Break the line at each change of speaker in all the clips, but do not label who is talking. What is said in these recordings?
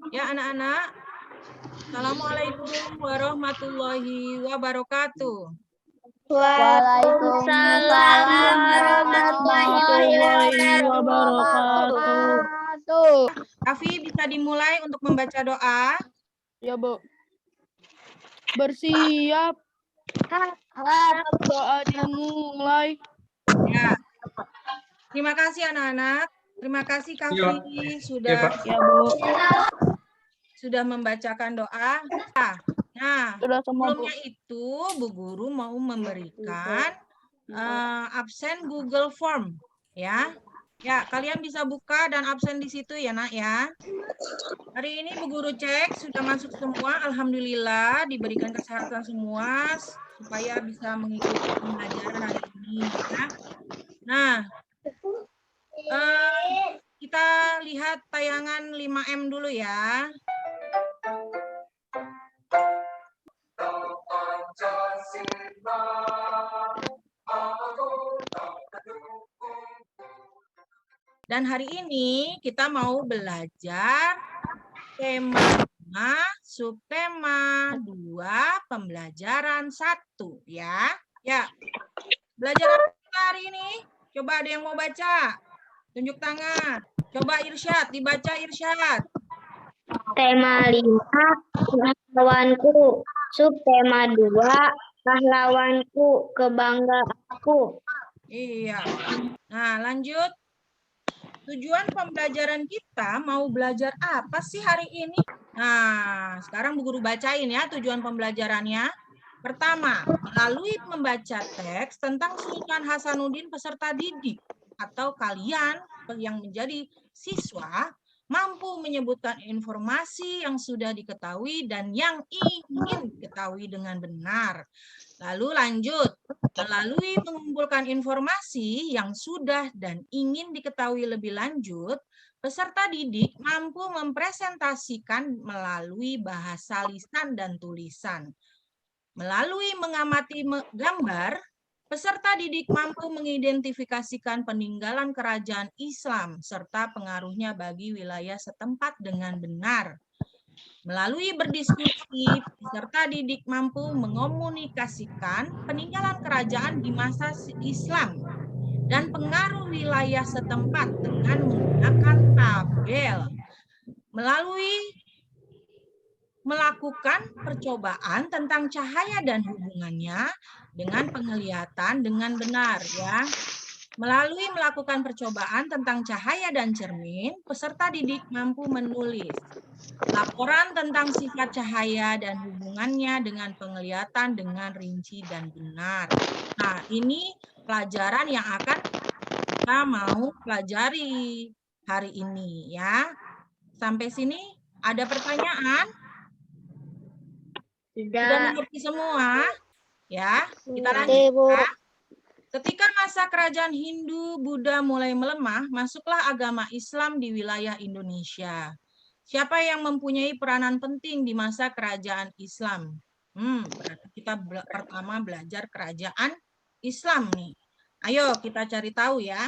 Ya anak-anak, Assalamualaikum warahmatullahi wabarakatuh.
Waalaikumsalam warahmatullahi wabarakatuh.
Raffi bisa dimulai untuk membaca doa.
Ya, Bu. Bersiap. Doa dimulai.
Ya. Terima kasih anak-anak. Terima kasih Kafi sudah membacakan doa. Nah,
Sudah semua, Bu.
sebelumnya itu Bu Guru mau memberikan absen Google Form, ya. Ya, kalian bisa buka dan absen di situ ya, Nak ya. Hari ini Bu Guru cek sudah masuk semua, alhamdulillah diberikan kesehatan semua supaya bisa mengikuti pembelajaran hari ini ya. Nah, kita lihat tayangan 5M dulu ya. Dan hari ini kita mau belajar tema subtema 2 pembelajaran 1 ya. Ya. Belajar apa hari ini? Coba ada yang mau baca. Tunjuk tangan. Coba Irsyad, dibaca Irsyad.
Tema 5, pahlawanku. Subtema 2, pahlawanku, kebanggaanku.
Iya. Nah, lanjut. Tujuan pembelajaran kita mau belajar apa sih hari ini? Nah, sekarang Bu Guru bacain ya tujuan pembelajarannya. Pertama, melalui membaca teks tentang Sultan Hasanuddin peserta didik atau kalian yang menjadi siswa mampu menyebutkan informasi yang sudah diketahui dan yang ingin diketahui dengan benar. Lalu lanjut, melalui mengumpulkan informasi yang sudah dan ingin diketahui lebih lanjut, peserta didik mampu mempresentasikan melalui bahasa lisan dan tulisan. Melalui mengamati gambar, peserta didik mampu mengidentifikasikan peninggalan kerajaan Islam serta pengaruhnya bagi wilayah setempat dengan benar. Melalui berdiskusi, peserta didik mampu mengomunikasikan peninggalan kerajaan di masa Islam dan pengaruh wilayah setempat dengan menggunakan tabel. Melalui melakukan percobaan tentang cahaya dan hubungannya dengan penglihatan dengan benar ya. Melalui melakukan percobaan tentang cahaya dan cermin, peserta didik mampu menulis laporan tentang sifat cahaya dan hubungannya dengan penglihatan dengan rinci dan benar. Nah, ini pelajaran yang akan kita mau pelajari hari ini ya. Sampai sini ada pertanyaan? Sudah mengerti semua? Ya, kita lanjut ya. Ketika masa kerajaan Hindu, Buddha mulai melemah, masuklah agama Islam di wilayah Indonesia. Siapa yang mempunyai peranan penting di masa kerajaan Islam? Berarti kita pertama belajar kerajaan Islam nih. Ayo kita cari tahu ya.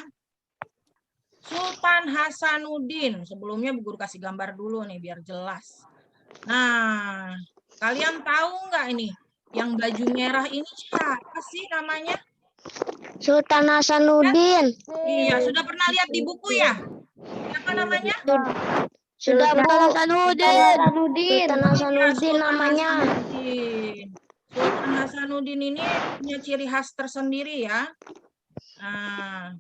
Sultan Hasanuddin. Sebelumnya Bu Guru kasih gambar dulu nih biar jelas. Nah, kalian tahu nggak ini? Yang baju merah ini siapa sih namanya?
Sultan Hasanuddin.
Iya, sudah pernah lihat di buku ya? Siapa namanya?
Sudah
Sultan Hasanuddin.
Sultan Hasanuddin namanya.
Sultan Hasanuddin ini punya ciri khas tersendiri ya. Nah,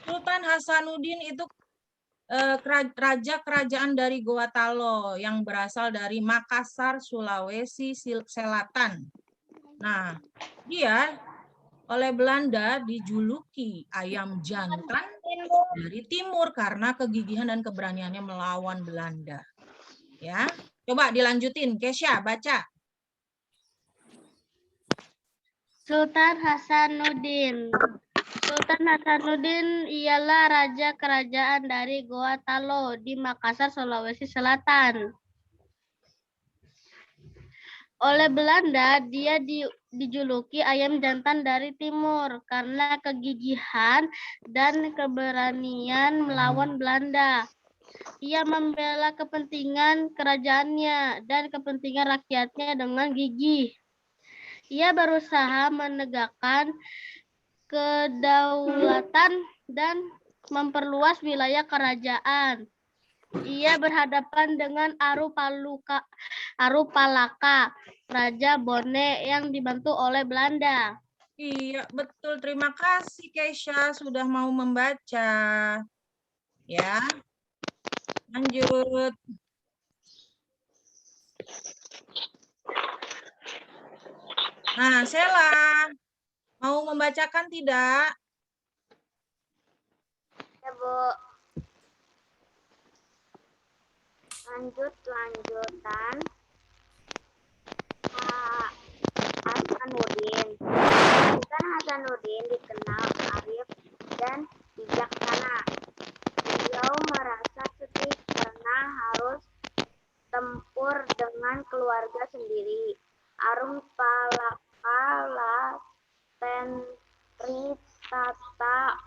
Sultan Hasanuddin itu raja kerajaan dari Gorontalo yang berasal dari Makassar, Sulawesi Selatan. Nah, dia oleh Belanda dijuluki ayam jantan dari timur karena kegigihan dan keberaniannya melawan Belanda. Ya, coba dilanjutin, Kesha baca.
Sultan Hasanuddin. Sultan Hasanuddin ialah raja kerajaan dari Gorontalo di Makassar, Sulawesi Selatan. Oleh Belanda, dia dijuluki ayam jantan dari timur karena kegigihan dan keberanian melawan Belanda. Ia membela kepentingan kerajaannya dan kepentingan rakyatnya dengan gigih. Ia berusaha menegakkan kedaulatan dan memperluas wilayah kerajaan. Ia berhadapan dengan Arupalaka, Raja Bone yang dibantu oleh Belanda.
Iya, betul. Terima kasih Keisha sudah mau membaca. Ya. Lanjut. Nah, Sela, mau membacakan tidak?
Ya, Bu. Lanjutan. Hasanuddin. Sultan Hasanuddin dikenal arif dan bijaksana. Beliau merasa sedih karena harus tempur dengan keluarga sendiri. Arupalaka Tenri Tata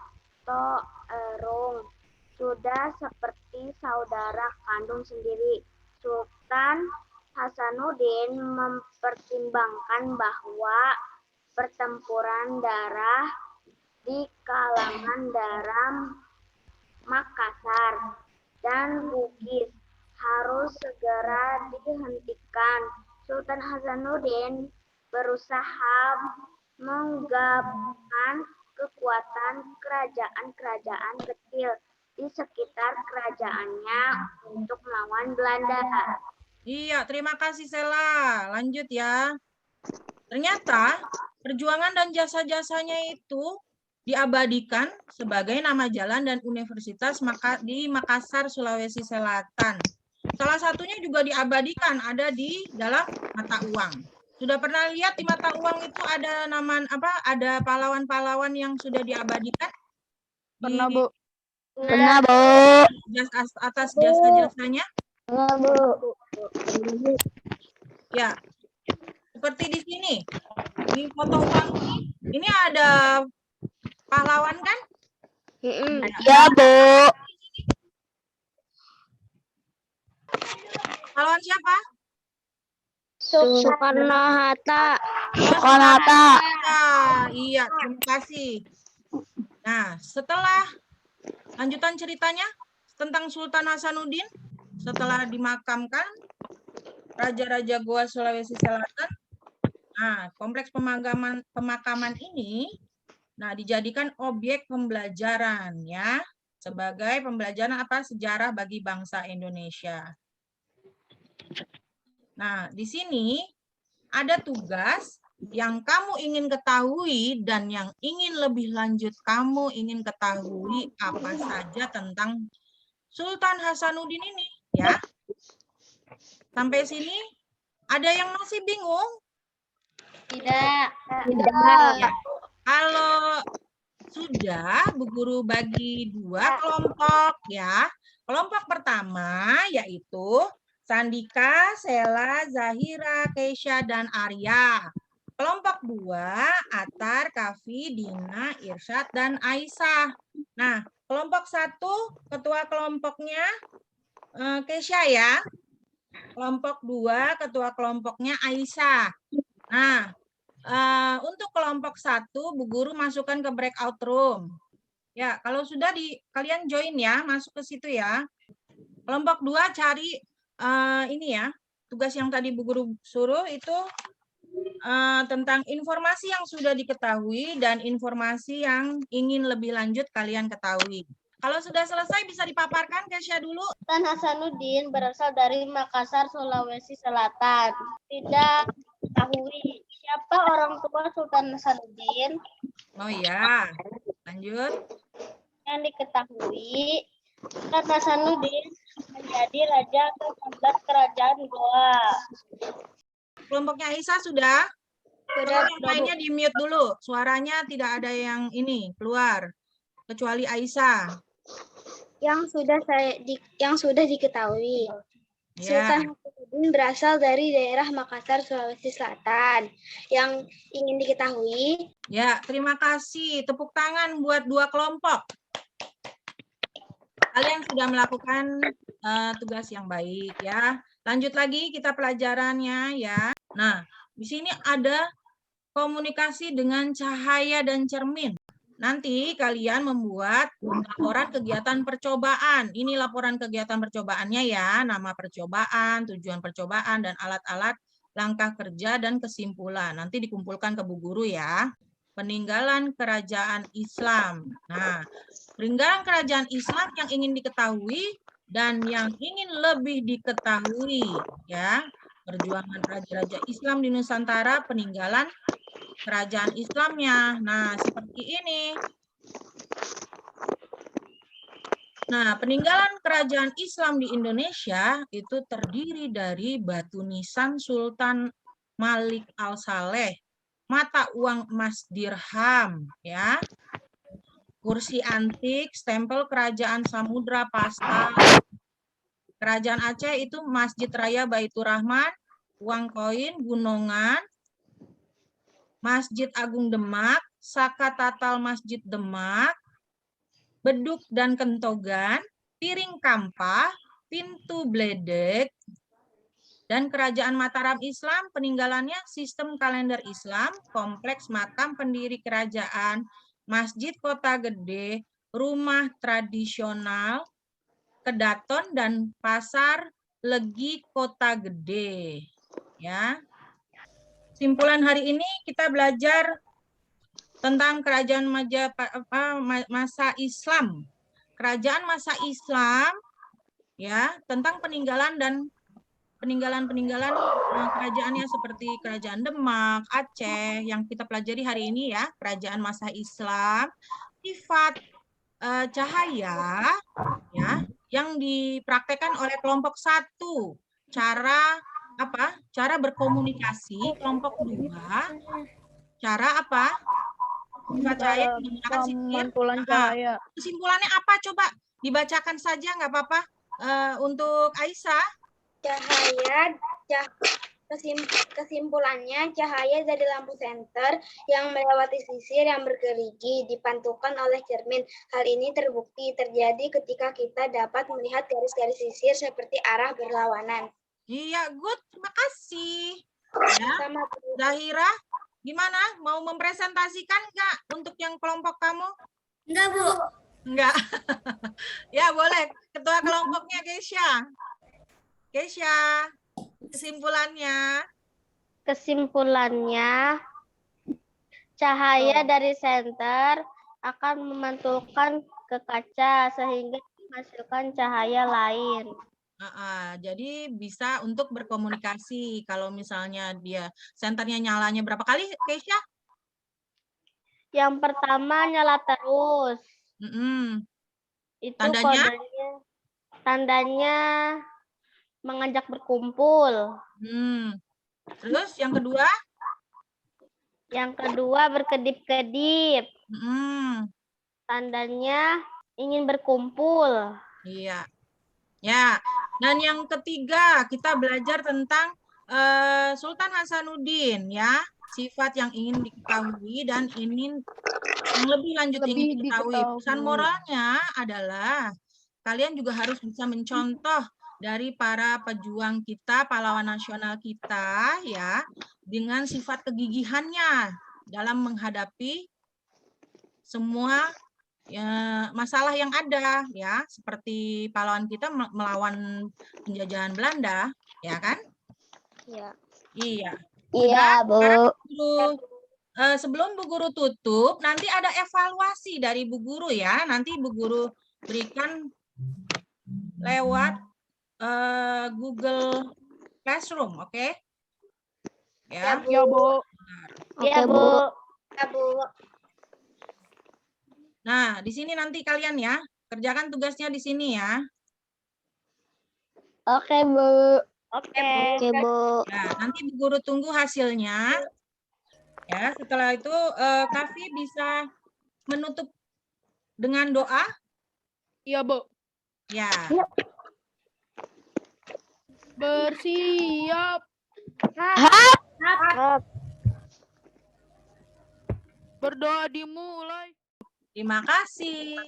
To Erung sudah seperti saudara kandung sendiri. Sultan Hasanuddin mempertimbangkan bahwa pertempuran darah di kalangan daerah Makassar dan Bugis harus segera dihentikan. Sultan Hasanuddin berusaha menggabungkan kekuatan kerajaan-kerajaan kecil di sekitar kerajaannya untuk melawan Belanda.
Iya, terima kasih Sela. Lanjut ya. Ternyata perjuangan dan jasa-jasanya itu diabadikan sebagai nama jalan dan universitas di Makassar, Sulawesi Selatan. Salah satunya juga diabadikan ada di dalam mata uang. Sudah pernah lihat di mata uang itu ada nama apa? Ada pahlawan-pahlawan yang sudah diabadikan?
Pernah, Bu.
Pernah, Bu.
Atas jasa-jasanya?
Pernah, Bu.
Ya. Seperti di sini. Di foto uang ini ada pahlawan kan?
Ya, Bu.
Pahlawan siapa?
Soekarno-Hatta.
Iya, terima kasih. Nah, setelah lanjutan ceritanya tentang Sultan Hasanuddin, setelah dimakamkan Raja-Raja Goa Sulawesi Selatan, nah, kompleks pemakaman ini dijadikan objek pembelajaran ya, sebagai pembelajaran sejarah bagi bangsa Indonesia. Nah, di sini ada tugas yang kamu ingin ketahui dan yang ingin lebih lanjut kamu ingin ketahui apa saja tentang Sultan Hasanuddin ini ya. Sampai sini ada yang masih bingung?
Tidak.
Ya. Kalau sudah, Bu Guru bagi 2 kelompok ya. Kelompok pertama yaitu Sandika, Sela, Zahira, Keisha, dan Arya. Kelompok 2, Atar, Kafi, Dina, Irsyad, dan Aisyah. Nah, kelompok 1, ketua kelompoknya Keisha ya. Kelompok 2, ketua kelompoknya Aisyah. Nah, untuk kelompok 1, Bu Guru masukkan ke breakout room. Ya, kalau sudah kalian join ya, masuk ke situ ya. Kelompok 2 cari ini ya, tugas yang tadi Bu Guru suruh itu tentang informasi yang sudah diketahui dan informasi yang ingin lebih lanjut kalian ketahui. Kalau sudah selesai bisa dipaparkan Keisha dulu.
Sultan Hasanuddin berasal dari Makassar, Sulawesi Selatan. Tidak diketahui siapa orang tua Sultan Hasanuddin.
Oh iya, lanjut.
Yang diketahui, Sultan Hasanuddin menjadi raja ke-11 kerajaan Goa.
Kelompoknya Aisyah sudah? Sudah. Yang lainnya di mute dulu. Suaranya tidak ada yang ini keluar. Kecuali Aisyah.
Yang sudah diketahui.
Ya.
Sultan Hasanuddin berasal dari daerah Makassar, Sulawesi Selatan. Yang ingin diketahui.
Ya, terima kasih. Tepuk tangan buat 2 kelompok. kalian sudah melakukan tugas yang baik ya. Lanjut lagi kita pelajarannya ya. Nah, di sini ada komunikasi dengan cahaya dan cermin. Nanti kalian membuat laporan kegiatan percobaan. Ini laporan kegiatan percobaannya ya, nama percobaan, tujuan percobaan, dan alat-alat langkah kerja dan kesimpulan. Nanti dikumpulkan ke Bu Guru ya. Peninggalan kerajaan Islam. Nah, peninggalan kerajaan Islam yang ingin diketahui dan yang ingin lebih diketahui ya. Perjuangan raja-raja Islam di Nusantara, peninggalan kerajaan Islamnya. Nah, seperti ini. Nah, peninggalan kerajaan Islam di Indonesia itu terdiri dari batu nisan Sultan Malik Al-Saleh, mata uang emas dirham, ya, kursi antik, stempel kerajaan Samudra Pasar, kerajaan Aceh itu Masjid Raya Baitur Rahman, uang koin Gunungan, Masjid Agung Demak, Saka Tatal Masjid Demak, beduk dan kentogan, piring kampah, pintu bledek, dan kerajaan Mataram Islam, peninggalannya sistem kalender Islam, kompleks makam pendiri kerajaan, masjid kota gede, rumah tradisional, kedaton, dan pasar legi kota gede. Ya. Simpulan hari ini kita belajar tentang kerajaan masa Islam. Kerajaan masa Islam ya, tentang peninggalan dan peninggalan kerajaannya seperti kerajaan Demak, Aceh yang kita pelajari hari ini ya, kerajaan masa Islam, sifat cahaya ya yang dipraktekkan oleh kelompok 1, cara apa? Cara berkomunikasi, kelompok 2, cara apa? Cahaya menggunakan sisir.
Cahaya.
Kesimpulannya apa? Coba dibacakan saja, nggak apa-apa. Untuk Aisyah.
Kesimpulannya, cahaya dari lampu senter yang melewati sisir yang bergerigi dipantulkan oleh cermin. Hal ini terbukti terjadi ketika kita dapat melihat garis-garis sisir seperti arah berlawanan.
Iya, good. Terima kasih. Ya.
Sama
Zahira, gimana? Mau mempresentasikan nggak untuk yang kelompok kamu?
Enggak, Bu.
Enggak. Ya, boleh. Ketua kelompoknya Keisha. Keisha, kesimpulannya.
Kesimpulannya, cahaya dari senter akan memantulkan ke kaca sehingga menghasilkan cahaya lain.
Jadi bisa untuk berkomunikasi. Kalau misalnya dia senternya nyalanya berapa kali, Keisha?
Yang pertama nyala terus. Itu
Tandanya?
Tandanya mengajak berkumpul.
Terus yang kedua?
Yang kedua berkedip-kedip. Tandanya ingin berkumpul.
Iya. Ya. Dan yang ketiga kita belajar tentang Sultan Hasanuddin ya, sifat yang ingin diketahui dan ingin yang lebih lanjut ingin diketahui. Pesan moralnya adalah kalian juga harus bisa mencontoh dari para pejuang kita, pahlawan nasional kita ya, dengan sifat kegigihannya dalam menghadapi semua masalah yang ada ya, seperti pahlawan kita melawan penjajahan Belanda, ya kan?
Iya.
Iya.
Iya, Bu.
Sebelum Bu Guru tutup, nanti ada evaluasi dari Bu Guru ya. Nanti Bu Guru berikan lewat Google Classroom, oke? Ya.
Ya, Bu.
Iya, Bu.
Ya, Bu.
Nah, di sini nanti kalian ya, kerjakan tugasnya di sini ya.
Oke, Bu. Oke, Bu.
Nah, nanti Bu Guru tunggu hasilnya. Ya, setelah itu Kavi bisa menutup dengan doa.
Iya, Bu.
Ya.
Bersiap. Berdoa dimulai.
Terima kasih.